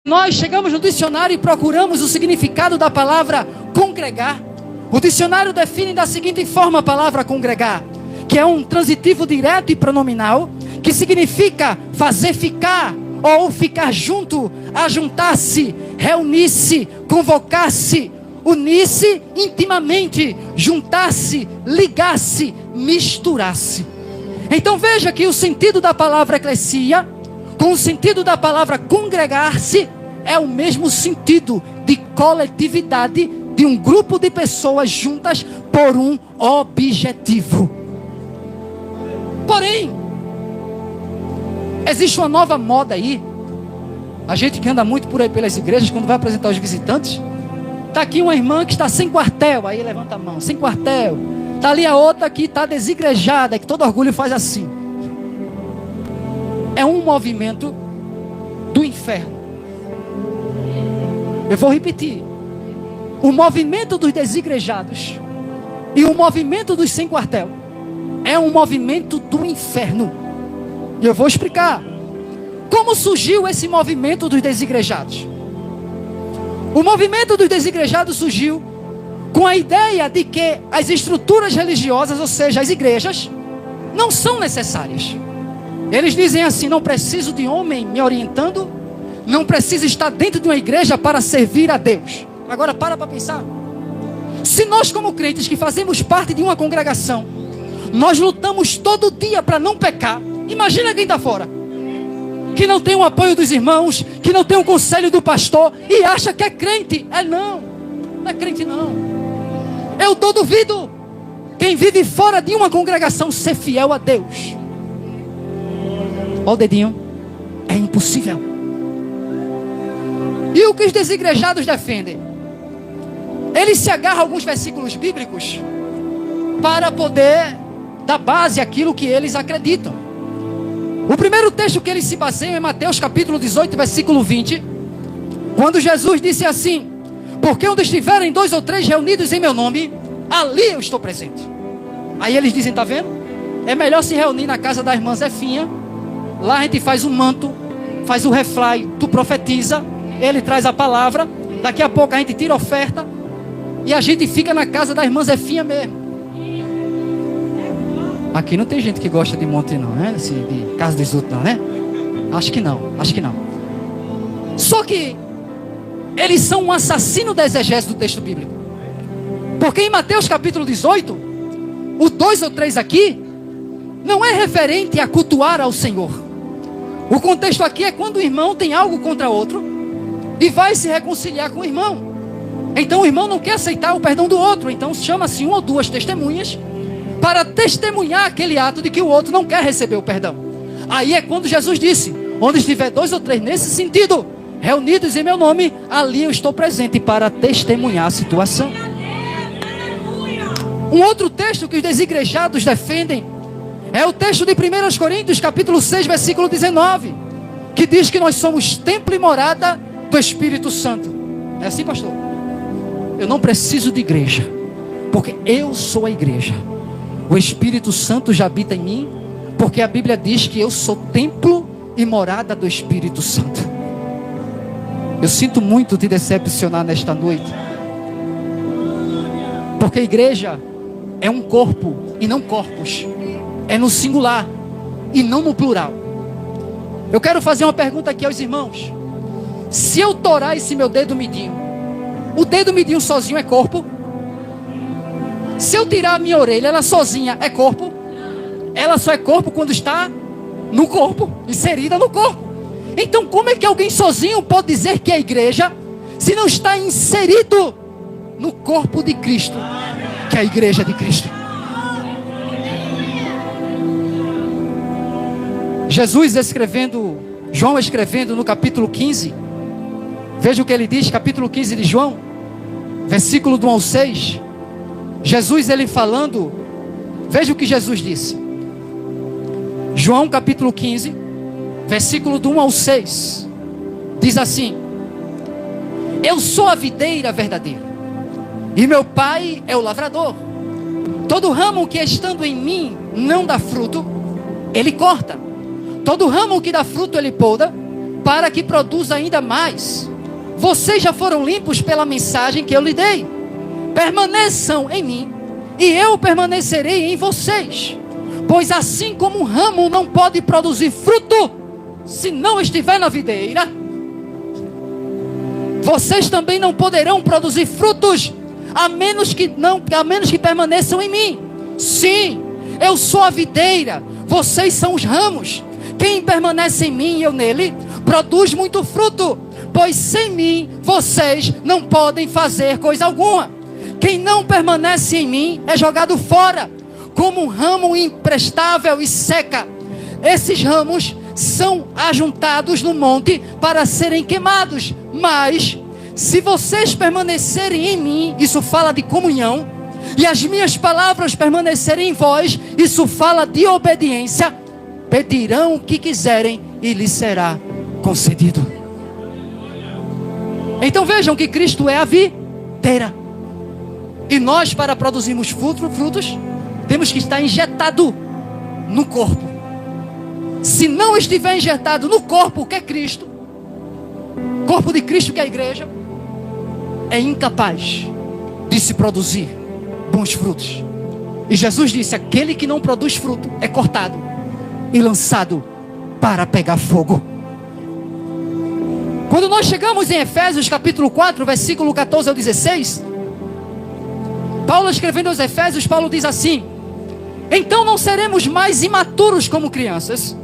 Nós chegamos no dicionário e procuramos o significado da palavra congregar. O dicionário define da seguinte forma a palavra congregar, que é um transitivo direto e pronominal, que significa fazer ficar ou ficar junto, ajuntar-se, reunir-se, convocar-se, unir-se intimamente, juntar-se, ligar-se, misturar-se. Então veja que o sentido da palavra eclesia, com o sentido da palavra congregar-se, é o mesmo sentido de coletividade de um grupo de pessoas juntas por um objetivo. Porém, existe uma nova moda aí. A gente que anda muito por aí pelas igrejas, quando vai apresentar os visitantes, está aqui uma irmã que está sem quartel, aí levanta a mão, sem quartel. Está ali a outra que está desigrejada, que todo orgulho faz assim. É um movimento do inferno. Eu vou repetir. O movimento dos desigrejados e o movimento dos sem quartel é um movimento do inferno. E eu vou explicar. Como surgiu esse movimento dos desigrejados? O movimento dos desigrejados surgiu com a ideia de que as estruturas religiosas, ou seja, as igrejas, não são necessárias. Eles dizem assim: não preciso de homem me orientando, não preciso estar dentro de uma igreja para servir a Deus. Agora para pensar. Se nós como crentes que fazemos parte de uma congregação, nós lutamos todo dia para não pecar, imagina quem está fora, que não tem o apoio dos irmãos, que não tem o conselho do pastor e acha que é crente. Não é crente não. Eu duvido quem vive fora de uma congregação ser fiel a Deus. Olha o dedinho. É impossível. E o que os desigrejados defendem? Eles se agarram a alguns versículos bíblicos para poder dar base àquilo que eles acreditam. O primeiro texto que eles se baseiam é Mateus capítulo 18, versículo 20, quando Jesus disse assim: porque onde estiverem 2 ou 3 reunidos em meu nome, ali eu estou presente. Aí eles dizem: tá vendo? É melhor se reunir na casa da irmã Zefinha. Lá a gente faz um manto, faz o refly, tu profetiza, ele traz a palavra, daqui a pouco a gente tira a oferta e a gente fica na casa da irmã Zefinha mesmo. Aqui não tem gente que gosta de monte não, né? Assim, de casa dos outros não, né? Acho que não. Só que eles são um assassino da exegese do texto bíblico. Porque em Mateus capítulo 18, o 2 ou 3 aqui, não é referente a cultuar ao Senhor. O contexto aqui é quando o irmão tem algo contra outro e vai se reconciliar com o irmão. Então o irmão não quer aceitar o perdão do outro. Então chama-se 1 ou 2 testemunhas para testemunhar aquele ato de que o outro não quer receber o perdão. Aí é quando Jesus disse: onde estiver 2 ou 3 nesse sentido, reunidos em meu nome, ali eu estou presente para testemunhar a situação. Um outro texto que os desigrejados defendem é o texto de 1 Coríntios capítulo 6, versículo 19, que diz que nós somos templo e morada do Espírito Santo. É assim, pastor? Eu não preciso de igreja, porque eu sou a igreja. O Espírito Santo já habita em mim, porque a Bíblia diz que eu sou templo e morada do Espírito Santo. Eu sinto muito te decepcionar nesta noite, porque a igreja é um corpo e não corpos. É no singular e não no plural. Eu quero fazer uma pergunta aqui aos irmãos. Se eu torar esse meu dedo midinho, o dedo midinho sozinho é corpo? Se eu tirar a minha orelha, ela sozinha é corpo? Ela só é corpo quando está no corpo, inserida no corpo. Então como é que alguém sozinho pode dizer que é igreja, se não está inserido no corpo de Cristo, que é a igreja de Cristo? Jesus escrevendo, João escrevendo no capítulo 15, veja o que ele diz, capítulo 15 de João, versículo do 1 ao 6, Jesus ele falando, veja o que Jesus disse, João capítulo 15, versículo do 1 ao 6, diz assim: eu sou a videira verdadeira, e meu pai é o lavrador. Todo ramo que estando em mim não dá fruto, ele corta. Todo ramo que dá fruto ele poda, para que produza ainda mais. Vocês já foram limpos pela mensagem que eu lhe dei. Permaneçam em mim, e eu permanecerei em vocês. Pois assim como um ramo não pode produzir fruto se não estiver na videira, vocês também não poderão produzir frutos a menos que permaneçam em mim. Sim, eu sou a videira, vocês são os ramos. Quem permanece em mim e eu nele, produz muito fruto, pois sem mim vocês não podem fazer coisa alguma. Quem não permanece em mim é jogado fora, como um ramo imprestável e seca. Esses ramos são ajuntados no monte para serem queimados. Mas, se vocês permanecerem em mim, isso fala de comunhão, e as minhas palavras permanecerem em vós, isso fala de obediência, pedirão o que quiserem e lhes será concedido. Então vejam que Cristo é a videira. E nós, para produzirmos frutos, temos que estar injetado no corpo. Se não estiver injetado no corpo, que é Cristo, corpo de Cristo, que é a igreja, é incapaz de se produzir bons frutos. E Jesus disse: aquele que não produz fruto é cortado e lançado para pegar fogo. Quando nós chegamos em Efésios capítulo 4, versículo 14 ao 16, Paulo escrevendo aos Efésios, Paulo diz assim: então não seremos mais imaturos como crianças,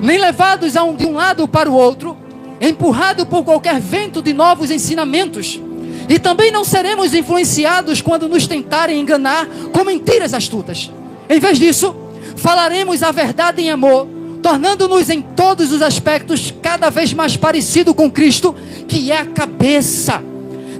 nem levados de um lado para o outro, empurrados por qualquer vento de novos ensinamentos, e também não seremos influenciados quando nos tentarem enganar com mentiras astutas. Em vez disso, falaremos a verdade em amor, tornando-nos em todos os aspectos cada vez mais parecido com Cristo, que é a cabeça.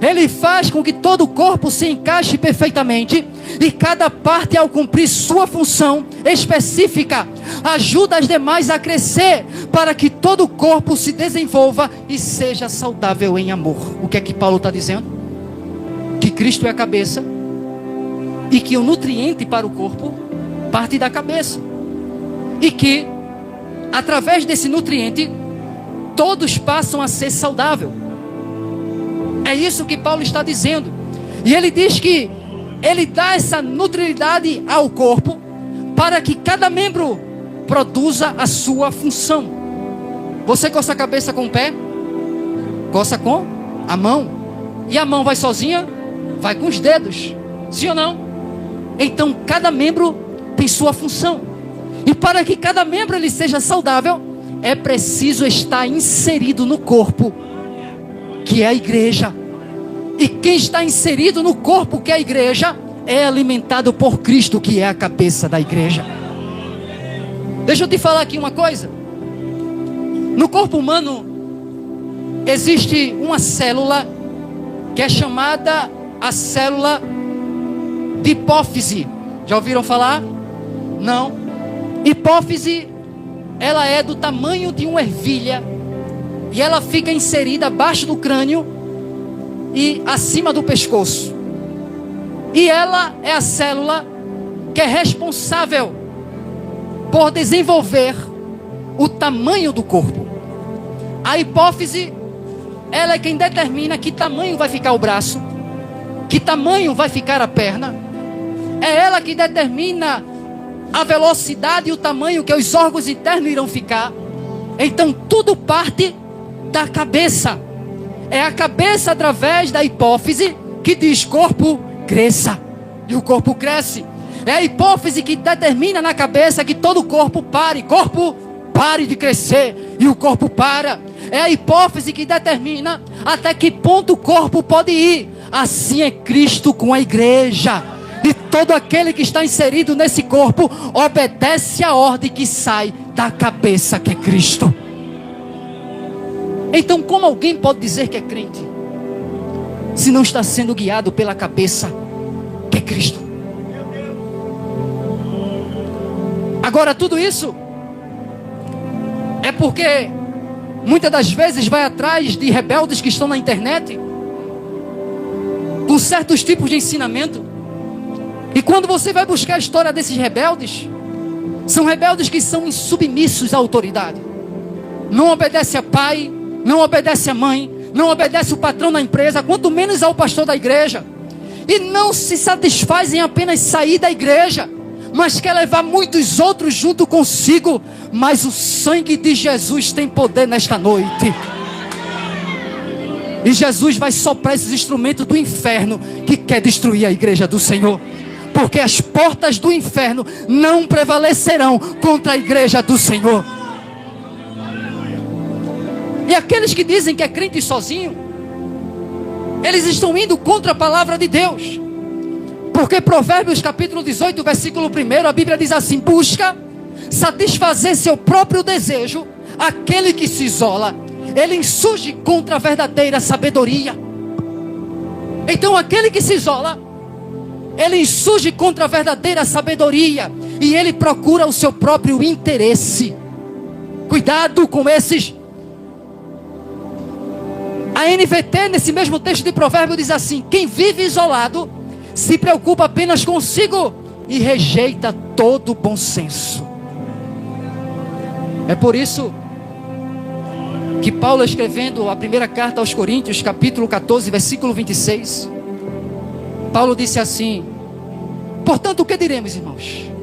Ele faz com que todo o corpo se encaixe perfeitamente, e cada parte, ao cumprir sua função específica, ajuda as demais a crescer, para que todo o corpo se desenvolva e seja saudável em amor. O que é que Paulo está dizendo? Que Cristo é a cabeça, e que o nutriente para o corpo parte da cabeça, e que através desse nutriente todos passam a ser saudáveis. É isso que Paulo está dizendo. E ele diz que ele dá essa nutribilidade ao corpo para que cada membro produza a sua função. Você coça a cabeça com o pé? Coça com a mão. E a mão vai sozinha? Vai com os dedos. Sim ou não? Então cada membro tem sua função. E para que cada membro ele seja saudável, é preciso estar inserido no corpo, que é a igreja. E quem está inserido no corpo, que é a igreja, é alimentado por Cristo, que é a cabeça da igreja. Deixa eu te falar aqui uma coisa. No corpo humano existe uma célula que é chamada a célula de hipófise. Já ouviram falar? Não. Hipófise, ela é do tamanho de uma ervilha, e ela fica inserida abaixo do crânio e acima do pescoço. E ela é a célula que é responsável por desenvolver o tamanho do corpo. A hipófise, ela é quem determina que tamanho vai ficar o braço, que tamanho vai ficar a perna. É ela que determina a velocidade e o tamanho que os órgãos internos irão ficar. Então tudo parte da cabeça. É a cabeça, através da hipófise, que diz: corpo, cresça. E o corpo cresce. É a hipófise que determina na cabeça que todo o corpo pare. Corpo, pare de crescer. E o corpo para. É a hipófise que determina até que ponto o corpo pode ir. Assim é Cristo com a igreja. E todo aquele que está inserido nesse corpo obedece a ordem que sai da cabeça, que é Cristo. Então, como alguém pode dizer que é crente se não está sendo guiado pela cabeça, que é Cristo? Agora, tudo isso é porque muitas das vezes vai atrás de rebeldes que estão na internet com certos tipos de ensinamento. E quando você vai buscar a história desses rebeldes, são rebeldes que são insubmissos à autoridade. não obedece a pai, não obedece a mãe, não obedece o patrão da empresa, quanto menos ao pastor da igreja. E não se satisfaz em apenas sair da igreja, mas quer levar muitos outros junto consigo. Mas o sangue de Jesus tem poder nesta noite. E Jesus vai soprar esses instrumentos do inferno que quer destruir a igreja do Senhor. Porque as portas do inferno não prevalecerão contra a igreja do Senhor. E aqueles que dizem que é crente sozinho, eles estão indo contra a palavra de Deus. Porque Provérbios capítulo 18, versículo 1, a Bíblia diz assim: busca satisfazer seu próprio desejo aquele que se isola. Ele insurge contra a verdadeira sabedoria. Então aquele que se isola, ele insurge contra a verdadeira sabedoria. E ele procura o seu próprio interesse. Cuidado com esses. A NVT, nesse mesmo texto de Provérbio, diz assim: quem vive isolado se preocupa apenas consigo e rejeita todo bom senso. É por isso que Paulo, escrevendo a primeira carta aos Coríntios, capítulo 14, versículo 26, Paulo disse assim: portanto, o que diremos, irmãos?